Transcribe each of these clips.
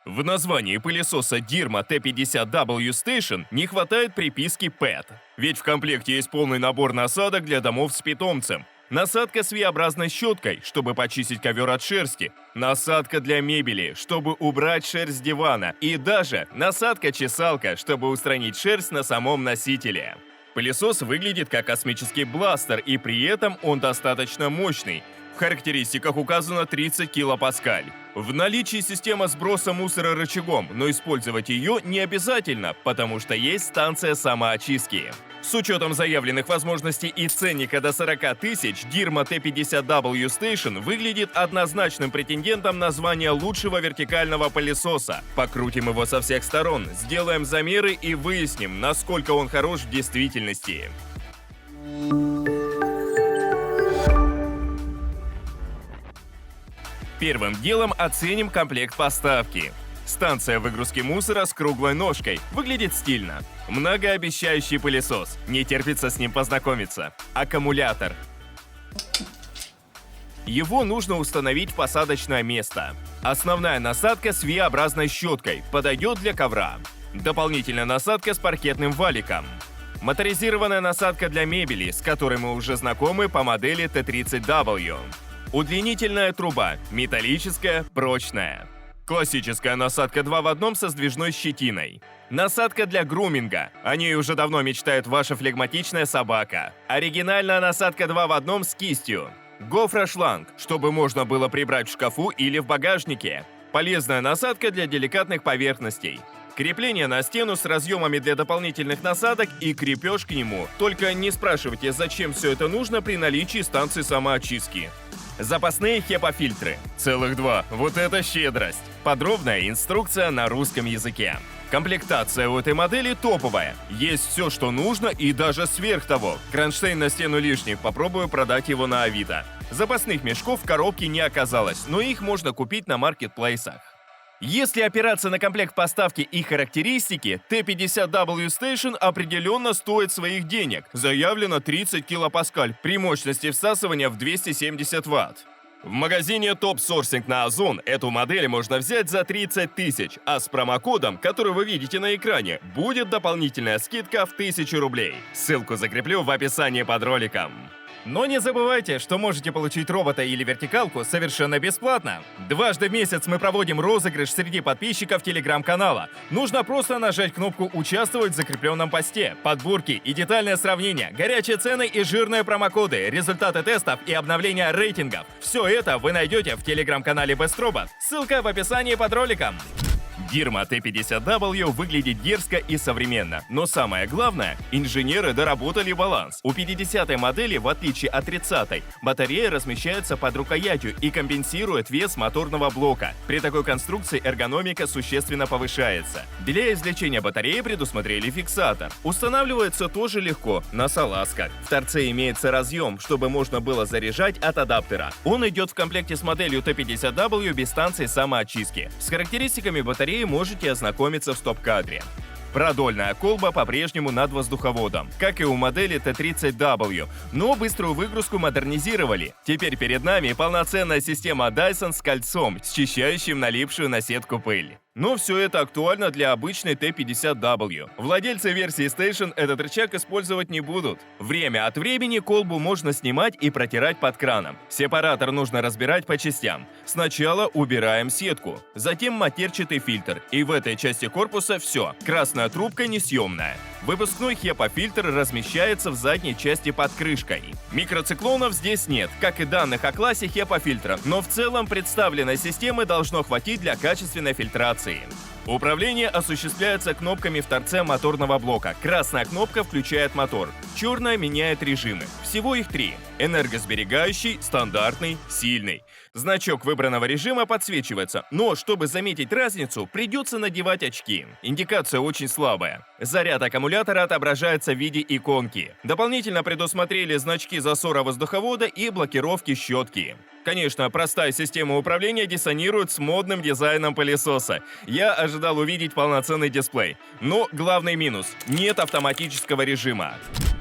В названии пылесоса Dirma T50W Station не хватает приписки PET, ведь в комплекте есть полный набор насадок для домов с питомцем. Насадка с V-образной щеткой, чтобы почистить ковер от шерсти. Насадка для мебели, чтобы убрать шерсть с дивана. И даже насадка-чесалка, чтобы устранить шерсть на самом носителе. Пылесос выглядит как космический бластер, и при этом он достаточно мощный. В характеристиках указано 30 килопаскаль. В наличии система сброса мусора рычагом, но использовать ее не обязательно, потому что есть станция самоочистки. С учетом заявленных возможностей и ценника до 40 тысяч, Dirma T50W Station выглядит однозначным претендентом на звание лучшего вертикального пылесоса. Покрутим его со всех сторон, сделаем замеры и выясним, насколько он хорош в действительности. Первым делом оценим комплект поставки. Станция выгрузки мусора с круглой ножкой. Выглядит стильно. Многообещающий пылесос. Не терпится с ним познакомиться. Аккумулятор. Его нужно установить в посадочное место. Основная насадка с V-образной щеткой. Подойдет для ковра. Дополнительная насадка с паркетным валиком. Моторизированная насадка для мебели, с которой мы уже знакомы по модели T30W. Удлинительная труба, металлическая, прочная. Классическая насадка 2 в 1 со сдвижной щетиной. Насадка для груминга. О ней уже давно мечтает ваша флегматичная собака. Оригинальная насадка 2 в 1 с кистью. Гофрошланг, чтобы можно было прибрать в шкафу или в багажнике. Полезная насадка для деликатных поверхностей. Крепление на стену с разъемами для дополнительных насадок и крепеж к нему. Только не спрашивайте, зачем все это нужно при наличии станции самоочистки. Запасные HEPA-фильтры. Целых 2. Вот это щедрость. Подробная инструкция на русском языке. Комплектация у этой модели топовая. Есть все, что нужно, и даже сверх того. Кронштейн на стену лишний, попробую продать его на Авито. Запасных мешков в коробке не оказалось, но их можно купить на маркетплейсах. Если опираться на комплект поставки и характеристики, T50W Station определенно стоит своих денег. Заявлено 30 килопаскаль при мощности всасывания в 270 Вт. В магазине Top Sourcing на Озон эту модель можно взять за 30 тысяч, а с промокодом, который вы видите на экране, будет дополнительная скидка в 1000 рублей. Ссылку закреплю в описании под роликом. Но не забывайте, что можете получить робота или вертикалку совершенно бесплатно. Дважды в месяц мы проводим розыгрыш среди подписчиков телеграм-канала. Нужно просто нажать кнопку «Участвовать» в закрепленном посте. Подборки и детальное сравнение, горячие цены и жирные промокоды, результаты тестов и обновления рейтингов. Все это вы найдете в телеграм-канале Best Robot. Ссылка в описании под роликом. Dirma T50W выглядит дерзко и современно, но самое главное, инженеры доработали баланс. У 50-й модели, в отличие от 30-й, батарея размещается под рукоятью и компенсирует вес моторного блока. При такой конструкции эргономика существенно повышается. Для извлечения батареи предусмотрели фиксатор. Устанавливается тоже легко, на салазках. В торце имеется разъем, чтобы можно было заряжать от адаптера. Он идет в комплекте с моделью T50W без станции самоочистки. С характеристиками батареи можете ознакомиться в стоп-кадре. Продольная колба по-прежнему над воздуховодом, как и у модели T30W, но быструю выгрузку модернизировали. Теперь перед нами полноценная система Dyson с кольцом, счищающим налипшую на сетку пыль. Но все это актуально для обычной T50W. Владельцы версии Station этот рычаг использовать не будут. Время от времени колбу можно снимать и протирать под краном. Сепаратор нужно разбирать по частям. Сначала убираем сетку, затем матерчатый фильтр. И в этой части корпуса все. Красная трубка несъемная. Выпускной HEPA-фильтр размещается в задней части под крышкой. Микроциклонов здесь нет, как и данных о классе HEPA-фильтра, но в целом представленной системы должно хватить для качественной фильтрации. Управление осуществляется кнопками в торце моторного блока. Красная кнопка включает мотор, черная меняет режимы. Всего их 3. Энергосберегающий, стандартный, сильный. Значок выбранного режима подсвечивается, но чтобы заметить разницу, придется надевать очки. Индикация очень слабая. Заряд аккумулятора отображается в виде иконки. Дополнительно предусмотрели значки засора воздуховода и блокировки щетки. Конечно, простая система управления диссонирует с модным дизайном пылесоса. Я ожидал увидеть полноценный дисплей. Но главный минус – нет автоматического режима.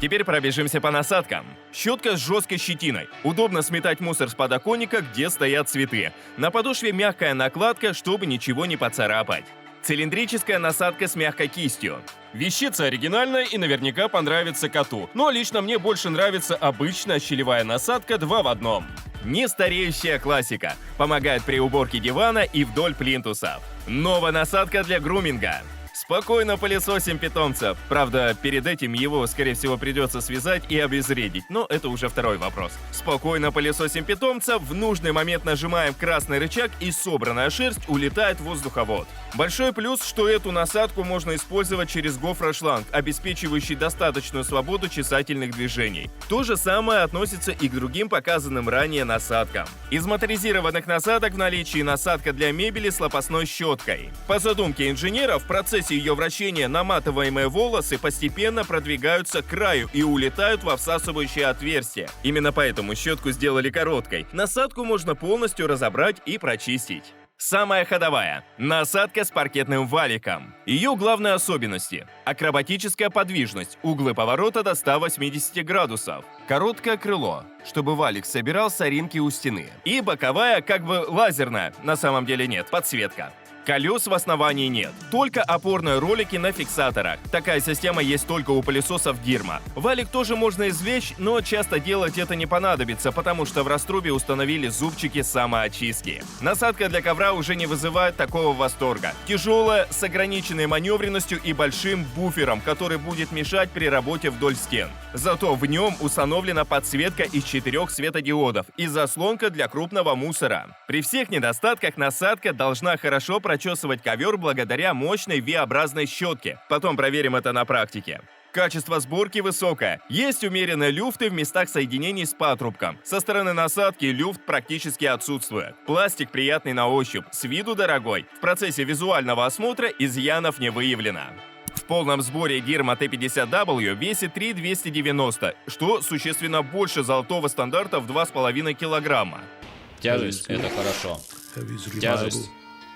Теперь пробежимся по насадкам. Щетка с жесткой щетиной. Удобно сметать мусор с подоконника, где стоят цветы. На подошве мягкая накладка, чтобы ничего не поцарапать. Цилиндрическая насадка с мягкой кистью. Вещица оригинальная и наверняка понравится коту, но лично мне больше нравится обычная щелевая насадка 2 в 1. Нестареющая классика. Помогает при уборке дивана и вдоль плинтусов. Новая насадка для груминга. Спокойно пылесосим питомца. Правда, перед этим его, скорее всего, придется связать и обезвредить, но это уже второй вопрос. Спокойно пылесосим питомца, в нужный момент нажимаем красный рычаг, и собранная шерсть улетает в воздуховод. Большой плюс, что эту насадку можно использовать через гофрошланг, обеспечивающий достаточную свободу чесательных движений. То же самое относится и к другим показанным ранее насадкам. Из моторизированных насадок в наличии насадка для мебели с лопастной щеткой. По задумке инженеров, в процессе ее вращения наматываемые волосы постепенно продвигаются к краю и улетают во всасывающее отверстие. Именно поэтому щетку сделали короткой. Насадку можно полностью разобрать и прочистить. Самая ходовая – насадка с паркетным валиком. Ее главные особенности – акробатическая подвижность, углы поворота до 180 градусов, короткое крыло, чтобы валик собирал соринки у стены, и боковая, как бы лазерная, на самом деле нет, подсветка. Колес в основании нет, только опорные ролики на фиксаторах. Такая система есть только у пылесосов Дирма. Валик тоже можно извлечь, но часто делать это не понадобится, потому что в раструбе установили зубчики самоочистки. Насадка для ковра уже не вызывает такого восторга. Тяжелая, с ограниченной маневренностью и большим буфером, который будет мешать при работе вдоль стен. Зато в нем установлена подсветка из 4 светодиодов и заслонка для крупного мусора. При всех недостатках насадка должна хорошо прочесывать ковер благодаря мощной V-образной щетке. Потом проверим это на практике. Качество сборки высокое. Есть умеренные люфты в местах соединений с патрубком. Со стороны насадки люфт практически отсутствует. Пластик приятный на ощупь, с виду дорогой. В процессе визуального осмотра изъянов не выявлено. В полном сборе Дирма T50W весит 3290, что существенно больше золотого стандарта в 2,5 килограмма. Тяжесть – это хорошо. Тяжесть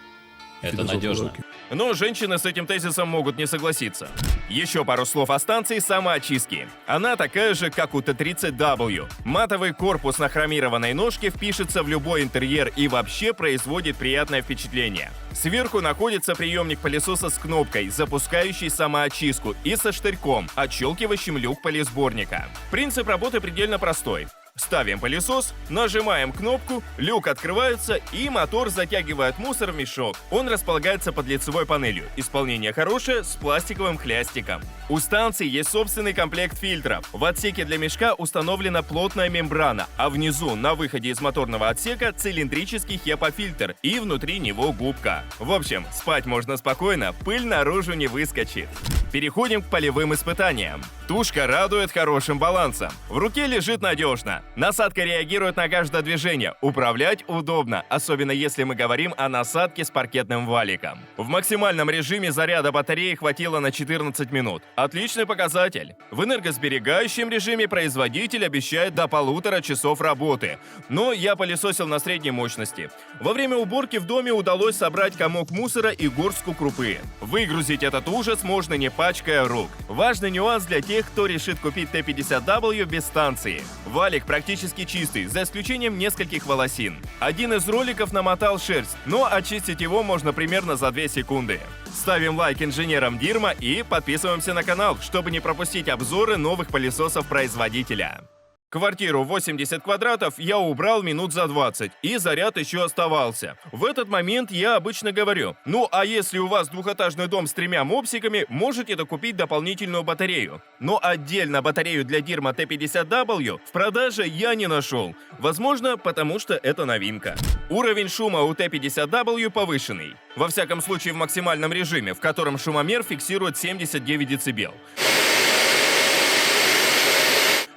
– это надежно. Но женщины с этим тезисом могут не согласиться. Еще пару слов о станции самоочистки. Она такая же, как у T30W. Матовый корпус на хромированной ножке впишется в любой интерьер и вообще производит приятное впечатление. Сверху находится приемник пылесоса с кнопкой, запускающий самоочистку, и со штырьком, отщелкивающим люк пылесборника. Принцип работы предельно простой. Ставим пылесос, нажимаем кнопку, люк открывается и мотор затягивает мусор в мешок. Он располагается под лицевой панелью. Исполнение хорошее, с пластиковым хлястиком. У станции есть собственный комплект фильтров. В отсеке для мешка установлена плотная мембрана, а внизу, на выходе из моторного отсека, цилиндрический HEPA-фильтр и внутри него губка. В общем, спать можно спокойно, пыль наружу не выскочит. Переходим к полевым испытаниям. Тушка радует хорошим балансом. В руке лежит надежно. Насадка реагирует на каждое движение. Управлять удобно, особенно если мы говорим о насадке с паркетным валиком. В максимальном режиме заряда батареи хватило на 14 минут. Отличный показатель. В энергосберегающем режиме производитель обещает до 1,5 часов работы. Но я пылесосил на средней мощности. Во время уборки в доме удалось собрать комок мусора и горстку крупы. Выгрузить этот ужас можно не пачкая рук. Важный нюанс для тех, кто решит купить T50W без станции. Валик практически чистый, за исключением нескольких волосин. Один из роликов намотал шерсть, но очистить его можно примерно за 2 секунды. Ставим лайк инженерам Дирма и подписываемся на канал, чтобы не пропустить обзоры новых пылесосов производителя. Квартиру 80 квадратов я убрал минут за 20, и заряд еще оставался. В этот момент я обычно говорю: ну а если у вас двухэтажный дом с 3 мопсиками, можете докупить дополнительную батарею. Но отдельно батарею для Дирма T50W в продаже я не нашел. Возможно, потому что это новинка. Уровень шума у T50W повышенный. Во всяком случае в максимальном режиме, в котором шумомер фиксирует 79 дБ.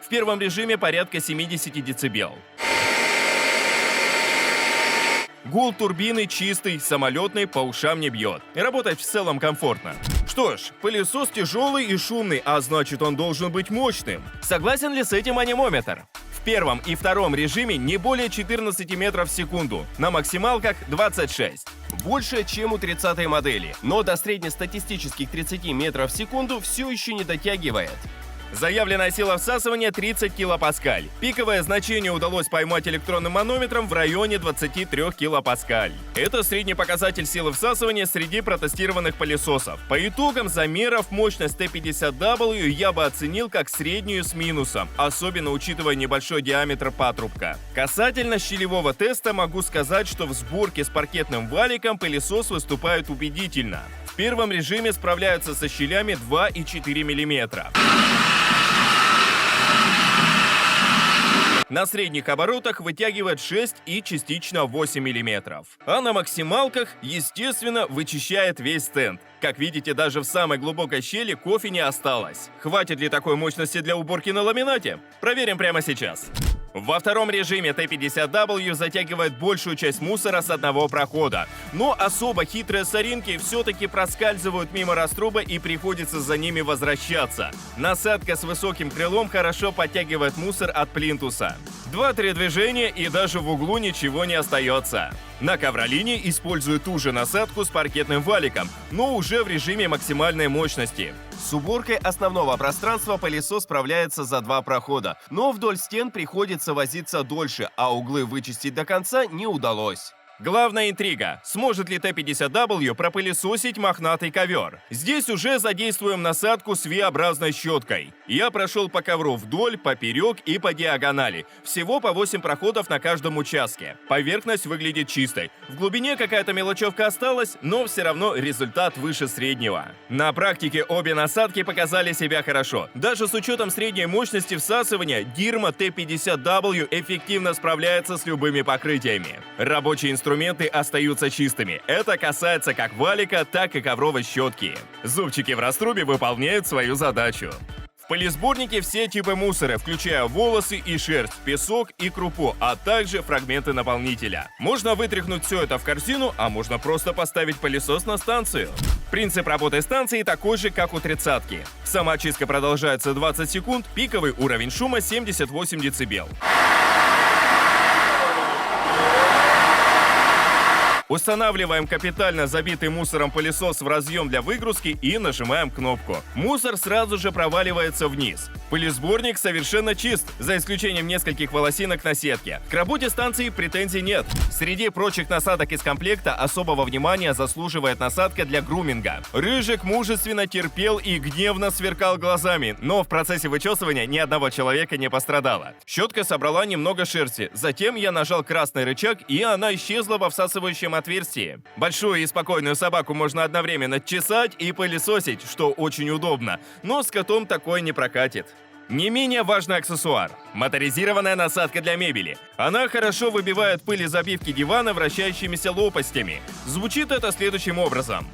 В первом режиме порядка 70 дБ. Гул турбины чистый, самолетный, по ушам не бьет. Работать в целом комфортно. Что ж, пылесос тяжелый и шумный, а значит он должен быть мощным. Согласен ли с этим анимометр? В первом и втором режиме не более 14 метров в секунду, на максималках 26. Больше, чем у 30-й модели, но до среднестатистических 30 метров в секунду все еще не дотягивает. Заявленная сила всасывания 30 килопаскаль. Пиковое значение удалось поймать электронным манометром в районе 23 килопаскаль. Это средний показатель силы всасывания среди протестированных пылесосов. По итогам замеров мощность T50W я бы оценил как среднюю с минусом, особенно учитывая небольшой диаметр патрубка. Касательно щелевого теста могу сказать, что в сборке с паркетным валиком пылесос выступает убедительно. В первом режиме справляются со щелями 2 и 4 мм. На средних оборотах вытягивает 6 и частично 8 мм. А на максималках, естественно, вычищает весь стенд. Как видите, даже в самой глубокой щели кофе не осталось. Хватит ли такой мощности для уборки на ламинате? Проверим прямо сейчас. Во втором режиме T50W затягивает большую часть мусора с одного прохода. Но особо хитрые соринки все-таки проскальзывают мимо раструба и приходится за ними возвращаться. Насадка с высоким крылом хорошо подтягивает мусор от плинтуса. 2-3 движения и даже в углу ничего не остается. На ковролине использую ту же насадку с паркетным валиком, но уже в режиме максимальной мощности. С уборкой основного пространства пылесос справляется за 2 прохода, но вдоль стен приходится возиться дольше, а углы вычистить до конца не удалось. Главная интрига – сможет ли T50W пропылесосить мохнатый ковер? Здесь уже задействуем насадку с V-образной щеткой. Я прошел по ковру вдоль, поперек и по диагонали. Всего по 8 проходов на каждом участке. Поверхность выглядит чистой. В глубине какая-то мелочевка осталась, но все равно результат выше среднего. На практике обе насадки показали себя хорошо. Даже с учетом средней мощности всасывания, Дирма T50W эффективно справляется с любыми покрытиями. Рабочие инструменты остаются чистыми. Это касается как валика, так и ковровой щетки. Зубчики в раструбе выполняют свою задачу. В пылесборнике все типы мусора, включая волосы и шерсть, песок и крупу, а также фрагменты наполнителя. Можно вытряхнуть все это в корзину, а можно просто поставить пылесос на станцию. Принцип работы станции такой же, как у 30-ки. Сама чистка продолжается 20 секунд, пиковый уровень шума 78 дБ. Устанавливаем капитально забитый мусором пылесос в разъем для выгрузки и нажимаем кнопку. Мусор сразу же проваливается вниз. Пылесборник совершенно чист, за исключением нескольких волосинок на сетке. К работе станции претензий нет. Среди прочих насадок из комплекта особого внимания заслуживает насадка для груминга. Рыжик мужественно терпел и гневно сверкал глазами, но в процессе вычесывания ни одного человека не пострадало. Щетка собрала немного шерсти, затем я нажал красный рычаг, и она исчезла во всасывающем отверстии. Большую и спокойную собаку можно одновременно чесать и пылесосить, что очень удобно, но с котом такое не прокатит. Не менее важный аксессуар – моторизированная насадка для мебели. Она хорошо выбивает пыль из обивки дивана вращающимися лопастями. Звучит это следующим образом.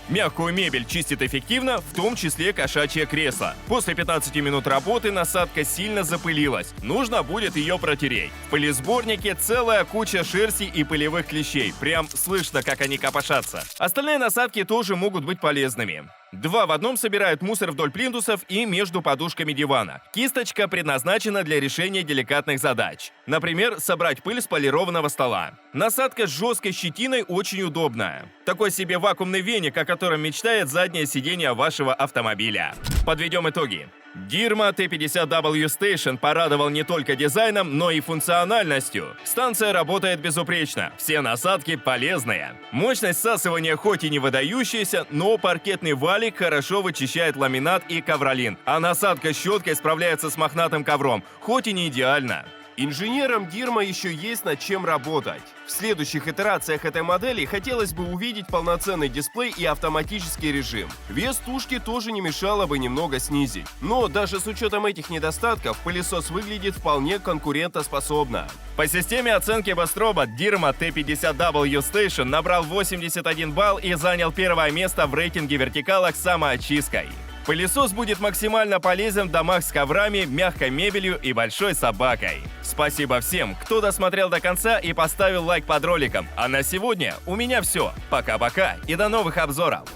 Мягкую мебель чистит эффективно, в том числе кошачье кресло. После 15 минут работы насадка сильно запылилась. Нужно будет ее протереть. В пылесборнике целая куча шерсти и пылевых клещей. Прям слышно, как они копошатся. Остальные насадки тоже могут быть полезными. 2 в одном собирают мусор вдоль плинтусов и между подушками дивана. Кисточка предназначена для решения деликатных задач. Например, собрать пыль с полированного стола. Насадка с жесткой щетиной очень удобная. Такой себе вакуумный веник, о котором мечтает заднее сиденье вашего автомобиля. Подведем итоги. Дирма T50W Station порадовал не только дизайном, но и функциональностью. Станция работает безупречно, все насадки полезные. Мощность всасывания хоть и не выдающаяся, но паркетный валик хорошо вычищает ламинат и ковролин, а насадка щеткой справляется с мохнатым ковром, хоть и не идеально. Инженерам Дирма еще есть над чем работать. В следующих итерациях этой модели хотелось бы увидеть полноценный дисплей и автоматический режим. Вес тушки тоже не мешало бы немного снизить. Но даже с учетом этих недостатков, пылесос выглядит вполне конкурентоспособно. По системе оценки Bestробot Dирма T50W Station набрал 81 балл и занял первое место в рейтинге вертикалок с самоочисткой. Пылесос будет максимально полезен в домах с коврами, мягкой мебелью и большой собакой. Спасибо всем, кто досмотрел до конца и поставил лайк под роликом. А на сегодня у меня все. Пока-пока и до новых обзоров.